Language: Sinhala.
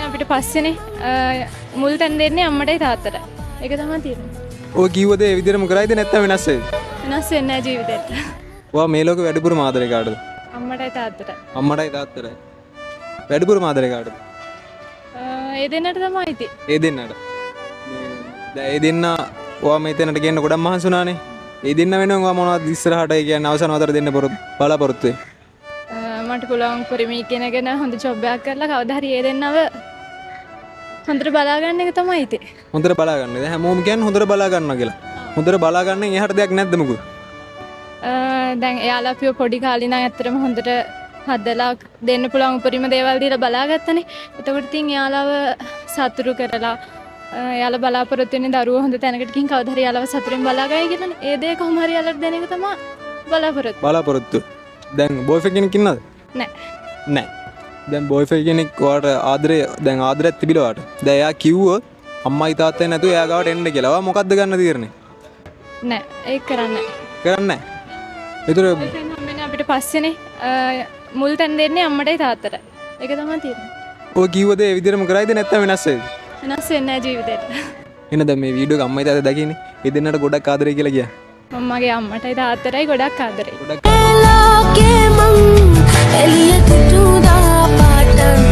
අපිට පස්සේනේ මුල් තැන් දෙන්නේ අම්මටයි තාත්තට. ඒක තමයි තියෙන්නේ. ඔය කිව්වද ඒ විදිහටම කරයිද නැත්නම් වෙනස් වෙයිද? වෙනස් වෙන්නේ නැහැ ජීවිතේට. ඔයා මේ ලෝකේ වැඩිපුරම ආදරේ කාටද? අම්මටයි තාත්තට. අම්මටයි තාත්තටයි. වැඩිපුරම ආදරේ කාටද? ඒ දෙන්නට තමයි ඉතින්. ඒ දෙන්නට. දැන් ඒ දෙන්න ඔයා මෙතනට ගෙන්න ගොඩක් මහන්සි වුණානේ. ඒ දෙන්න වෙනුවෙන් ඔයා මොනවද ඉස්සරහට ඒ කියන්නේ අවසන් වතර දෙන්න බලාපොරොත්තු වෙන්නේ? මට පුළුවන් පරිමී කෙනගෙන හොඳ ජොබ් එකක් කරලා කවදා හරි ඒ දෙන්නව හොඳට බලා ගන්න එක තමයි ඉතින්. හොඳට බලා ගන්න. දැන් හැමෝම කියන්නේ හොඳට බලා ගන්නවා කියලා. හොඳට බලා ගන්න එහාට දෙයක් නැද්ද මොකද? දැන් එයාලා අපිව පොඩි කාලේ නම් ඇත්තටම හොඳට හදලා දෙන්න පුළුවන් උපරිම දේවල් දීලා බලාගත්තනේ. එතකොට ඉතින් එයාලව සතුටු කරලා එයාලා බලාපොරොත්තු වෙන්නේ දරුවෝ හොඳ තැනකට ගිහින් කවදා හරි එයාලව සතුටින් බලාගයි කියලානේ. ඒ දේ කොහොම හරි එයාලට දෙන එක තමයි බලාපොරොත්තු. දැන් බොයිෆ්‍රෙන්ඩ් කෙනෙක් ඉන්නවද? නැහැ. දැන් බොයිෆ්‍රෙන්ඩ් කෙනෙක් ඔයාට ආදරයක් තිබිලා ඔයාට. දැන් එයා කිව්වොත් අම්මයි තාත්තයි නැතුව එයා ගාවට එන්න කියලා. ඔයා මොකද්ද ගන්න තීරණේ? නෑ ඒක කරන්නේ කරන්නේ නැහැ. ඒතර නැහැ. අපිට පස්සේනේ මුල් තැන් දෙන්නේ අම්මටයි තාත්තට. ඒක තමයි තියෙන්නේ. ඔය කිව්වද ඒ විදිහටම කරයිද නැත්නම් වෙනස් වෙයිද? වෙනස් වෙන්නේ නැහැ ජීවිතේට. එන දැන් මේ වීඩියෝ එක අම්මයි තාත්තයි දකින්නේ. ඒ දෙන්නට ගොඩක් ආදරේ කියලා කියන්න. මම්මගේ අම්මටයි තාත්තටයි ගොඩක් ආදරේ. ගොඩක් එලියට තුදා පාටන්